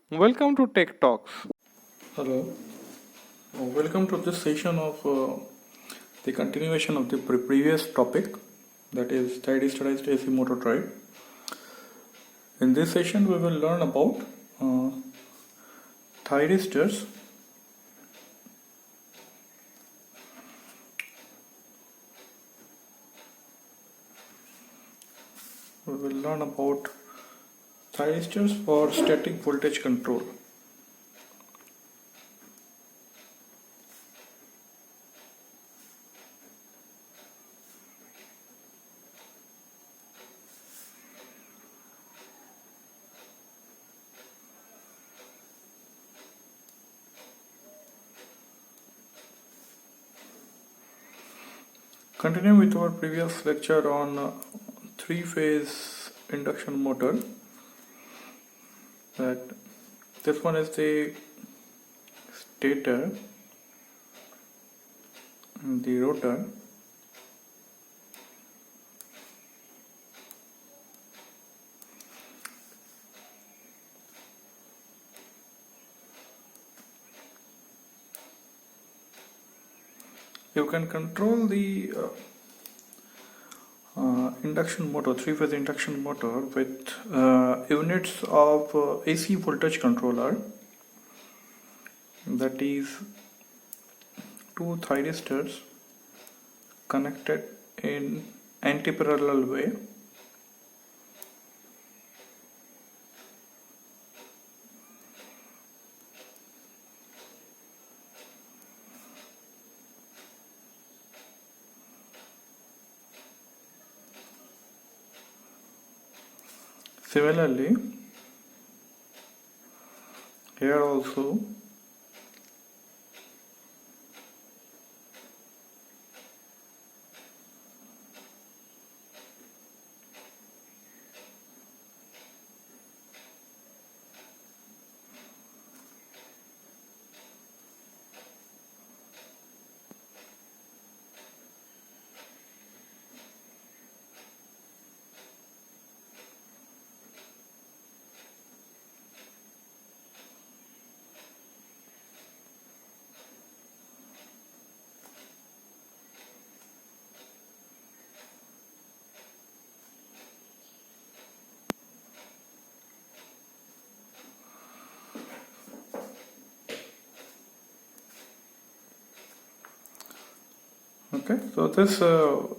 Welcome to Tech Talks. Hello, welcome to this session of the continuation of the previous topic, that is steady-state AC motor drive. In this session, we will learn about thyristors, for static voltage control. Continuing with our previous lecture on three-phase induction motor, that this one is the stator and the rotor. You can control the induction motor, three-phase induction motor, with units of AC voltage controller, that is two thyristors connected in anti-parallel way. Similarly, here also okay, so this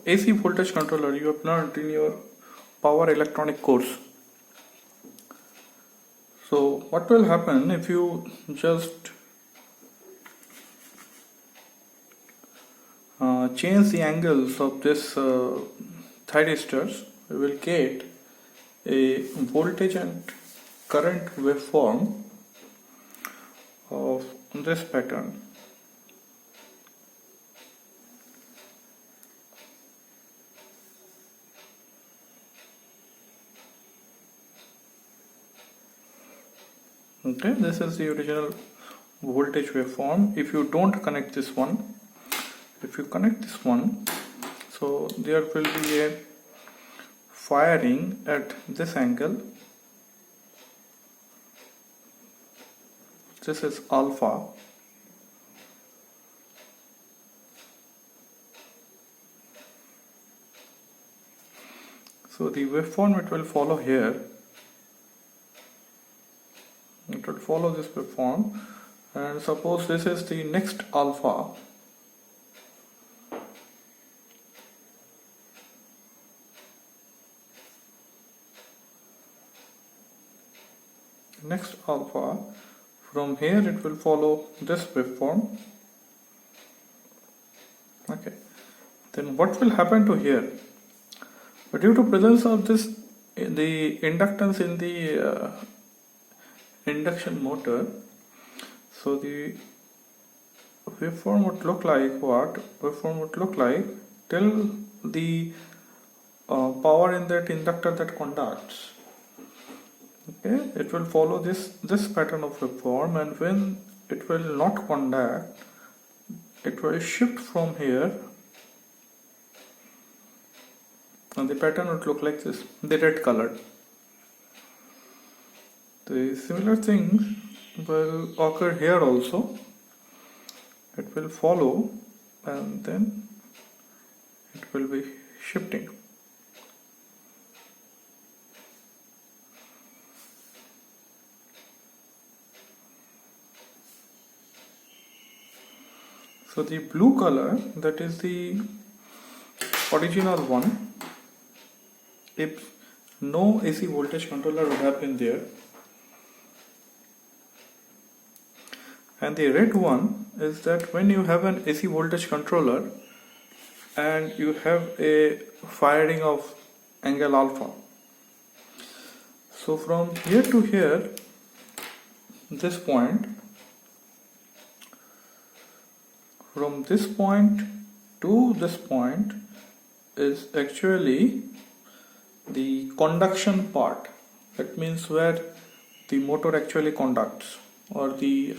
AC voltage controller you have learned in your power electronic course. So what will happen if you just change the angles of this thyristors? We will get a voltage and current waveform of this pattern. Okay, this is the original voltage waveform. If you don't connect this one, if you connect this one, so there will be a firing at this angle. This is alpha. So the waveform, it will follow here. It will follow this waveform, and suppose this is the next alpha. Next alpha, from here it will follow this waveform. Okay, then what will happen to here? But due to presence of this, the inductance in the induction motor, so the waveform would look like what? Waveform would look like till the power in that inductor that conducts. Okay, it will follow this pattern of waveform, and when it will not conduct, it will shift from here, and the pattern would look like this, the red colored. The similar things will occur here also. It will follow and then it will be shifting. So the blue color, that is the original one. If no AC voltage controller would have been there, and the red one is that when you have an AC voltage controller and you have a firing of angle alpha. So from here to here, this point, from this point to this point is actually the conduction part. That means where the motor actually conducts, or the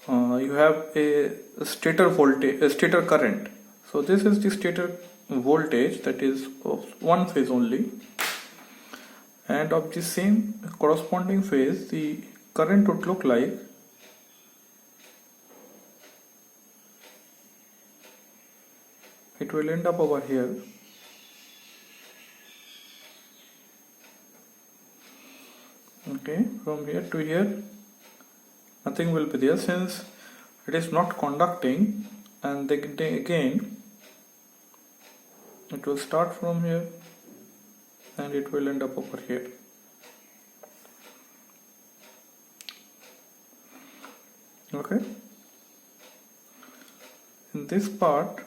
you have a stator voltage, a stator current. So this is the stator voltage, that is of one phase only, and of the same corresponding phase the current would look like it will end up over here. Okay, from here to here nothing will be there, since it is not conducting, and then again it will start from here and it will end up over here. Okay, in this part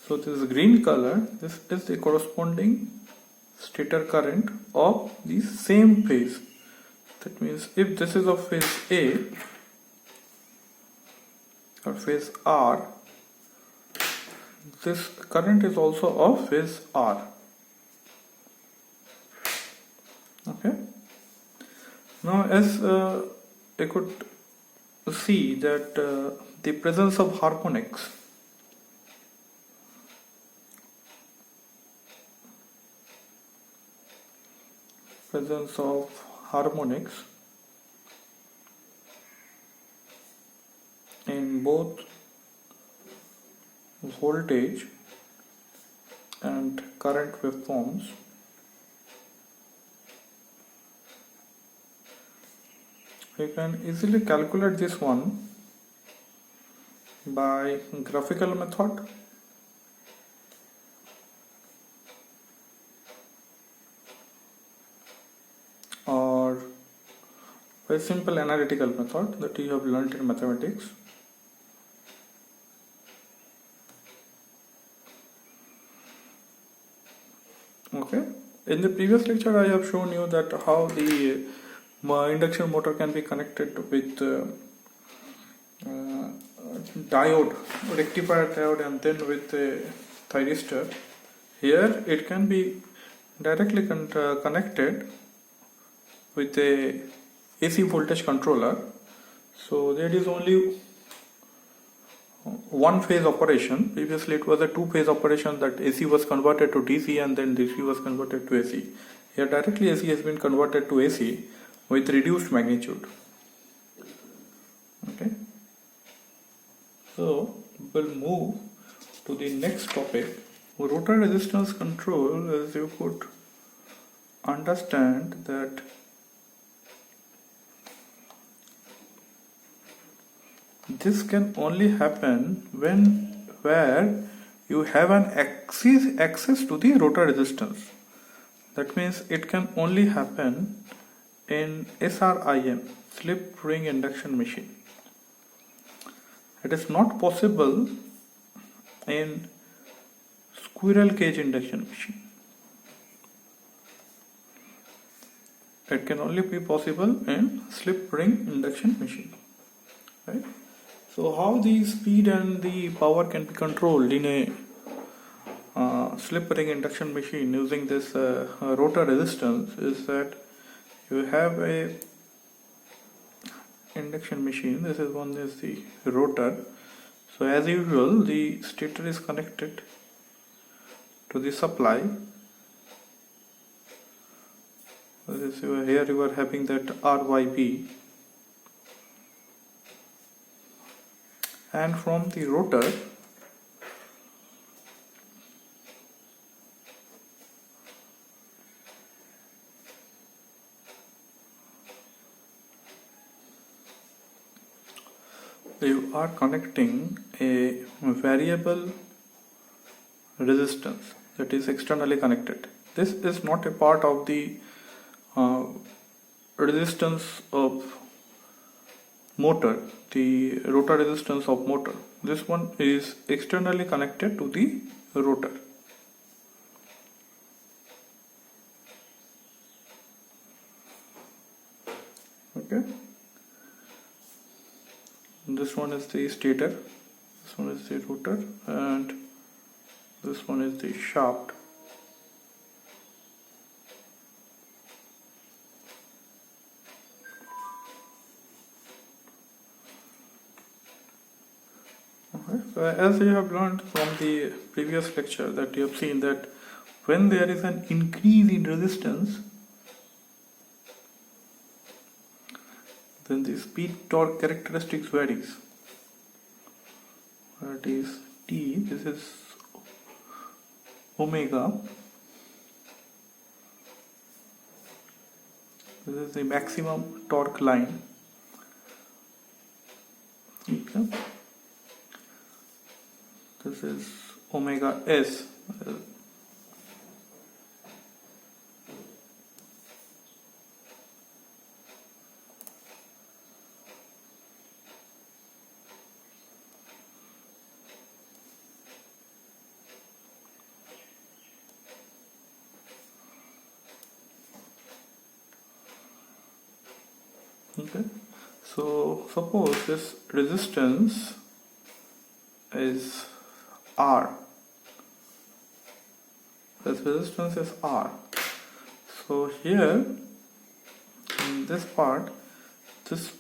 so this green color, this is the corresponding stator current of the same phase. That means if this is of phase A or phase R, this current is also of phase R. Okay. Now as I could see that the presence of harmonics, in both voltage and current waveforms we can easily calculate this one by graphical method or by simple analytical method that you have learnt in mathematics. Okay, in the previous lecture I have shown you that how the induction motor can be connected with diode, rectifier diode, and then with a thyristor. Here it can be directly connected with a AC voltage controller. So there is only one phase operation. Previously it was a two phase operation, that AC was converted to DC and then DC was converted to AC. Here directly AC has been converted to AC with reduced magnitude. Okay, so we'll move to the next topic. Rotor resistance control, as you could understand that this can only happen where you have an access to the rotor resistance. That means it can only happen in SRIM, slip ring induction machine. It is not possible in squirrel cage induction machine. It can only be possible in slip ring induction machine. Right? So how the speed and the power can be controlled in a slip ring induction machine using this rotor resistance is that you have a induction machine. This is one is the rotor. So as usual, the stator is connected to the supply. Here you are having that RYB, and from the rotor you are connecting a variable resistance that is externally connected. This is not a part of the resistance of motor, the rotor resistance of motor. This one is externally connected to the rotor. Okay. This one is the stator, this one is the rotor, and this one is the shaft. Okay. So as you have learned from the previous lecture, that you have seen that when there is an increase in resistance, then the speed torque characteristics varies. That is T, this is omega, this is the maximum torque line. Okay. This is omega S. Okay, so suppose this resistance is R. This resistance is R. So here in this part, this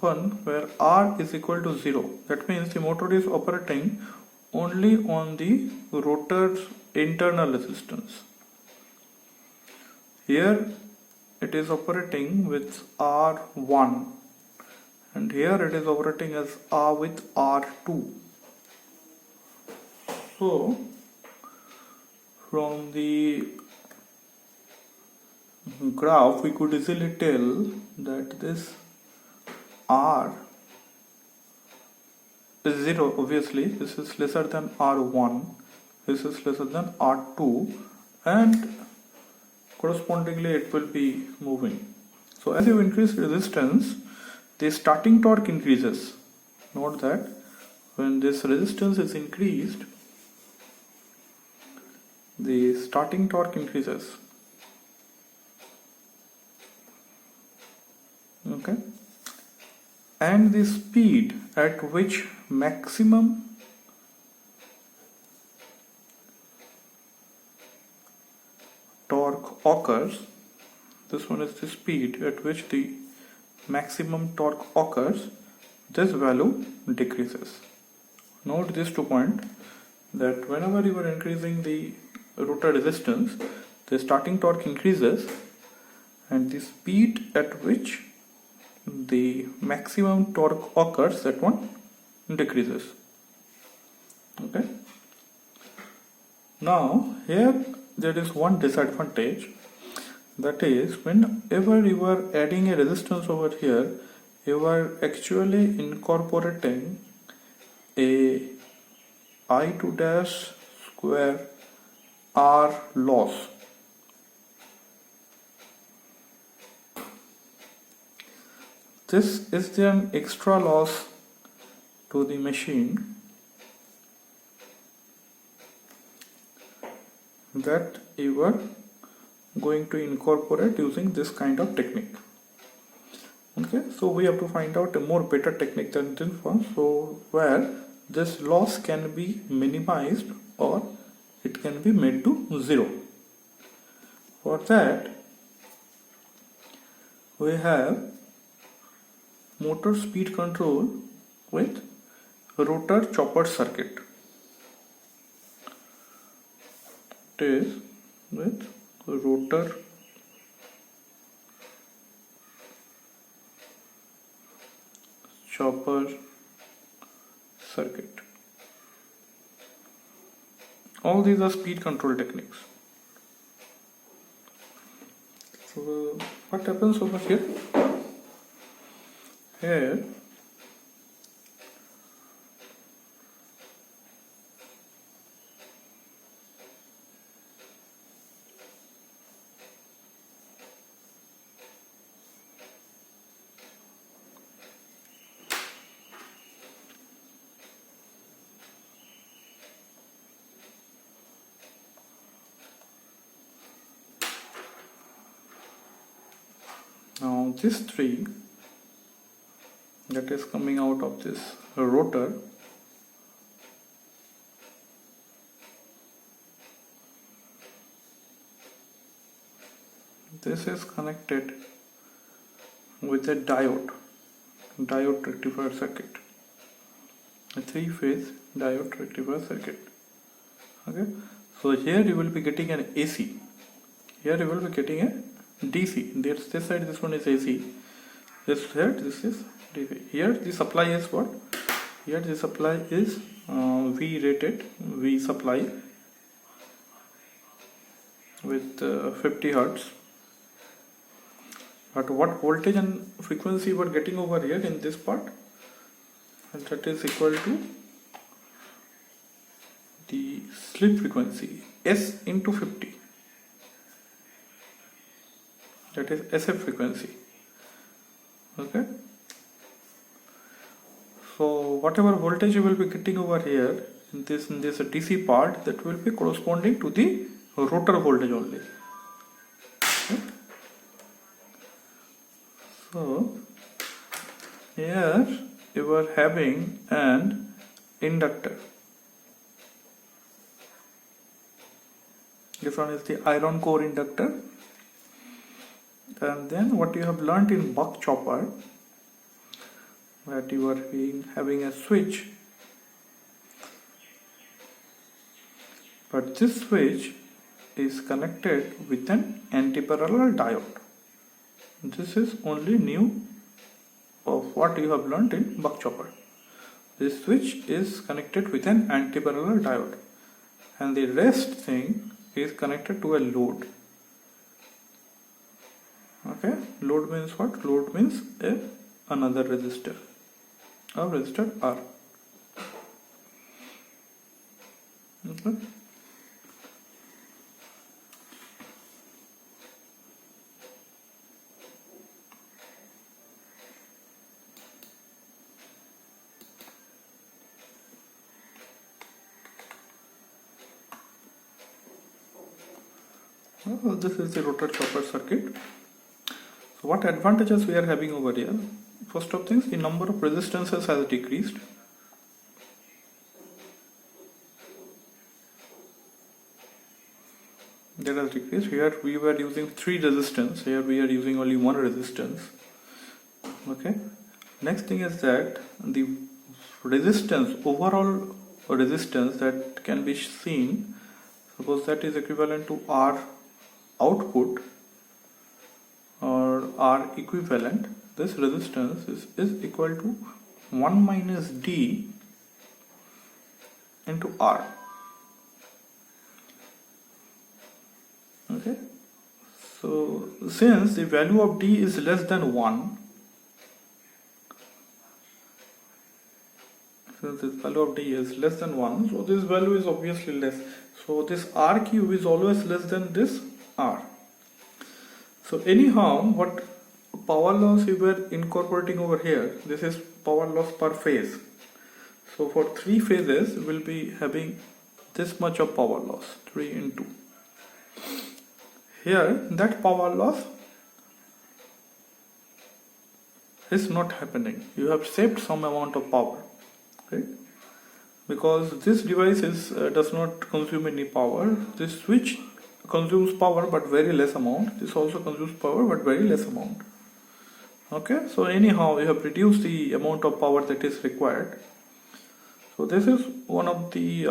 one where R is equal to 0, that means the motor is operating only on the rotor's internal resistance. Here it is operating with R1, and here it is operating as R with R2. So from the graph we could easily tell that this R is 0, obviously this is lesser than R1, this is lesser than R2, and correspondingly it will be moving. So as you increase resistance, the starting torque increases. Note that when this resistance is increased, the starting torque increases. Okay, and the speed at which maximum torque occurs, this one is the speed at which the maximum torque occurs, this value decreases. Note these 2 points, that whenever you are increasing the rotor resistance, the starting torque increases and the speed at which the maximum torque occurs, that one decreases. Okay. Now here there is one disadvantage, that is whenever you are adding a resistance over here, you are actually incorporating a I2 dash square R loss. This is an extra loss to the machine that you are going to incorporate using this kind of technique. Okay, so we have to find out a more better technique than this one, so where this loss can be minimized or it can be made to 0. For that we have motor speed control with rotor chopper circuit. It is with rotor chopper circuit. All these are speed control techniques. So what happens over here? Here now this tree that is coming out of this rotor this is connected with a diode rectifier circuit, a 3-phase diode rectifier circuit. Okay, so here you will be getting an AC, here you will be getting a DC. This side, this one is AC, this side, this is DC. Here the supply is what? Here the supply is V rated, V supply with 50 Hertz. But what voltage and frequency we are getting over here in this part, and that is equal to the slip frequency S into 50. That is SF frequency. Okay, so whatever voltage you will be getting over here in this DC part, that will be corresponding to the rotor voltage only. Okay. So here you are having an inductor. This one is the iron core inductor. And then what you have learnt in buck chopper, that you are having a switch, but this switch is connected with an anti-parallel diode. This is only new of what you have learnt in buck chopper. This switch is connected with an anti-parallel diode, and the rest thing is connected to a load. Okay, load means what? Load means another resistor, a resistor R. Okay. Well, this is the rotor chopper circuit. So what advantages we are having over here? First of things, the number of resistances has decreased. That has decreased. Here we were using 3 resistance. Here we are using only 1 resistance. Okay. Next thing is that the resistance, overall resistance that can be seen, suppose that is equivalent to R output or R equivalent, this resistance is equal to 1 minus D into R. Okay, so since the value of D is less than 1, since this value of D is less than 1, so this value is obviously less. So this R cube is always less than this R. So anyhow, what power loss we were incorporating over here, this is power loss per phase. So for 3 phases, we will be having this much of power loss, 3 into. Here, that power loss is not happening. You have saved some amount of power, right? Because this device does not consume any power. This switch consumes power but very less amount. This also consumes power but very less amount. Okay, so anyhow you have reduced the amount of power that is required. So this is one of the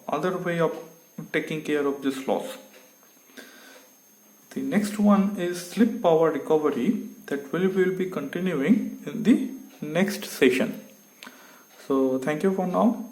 other way of taking care of this loss. The next one is slip power recovery, that we will be continuing in the next session. So thank you for now.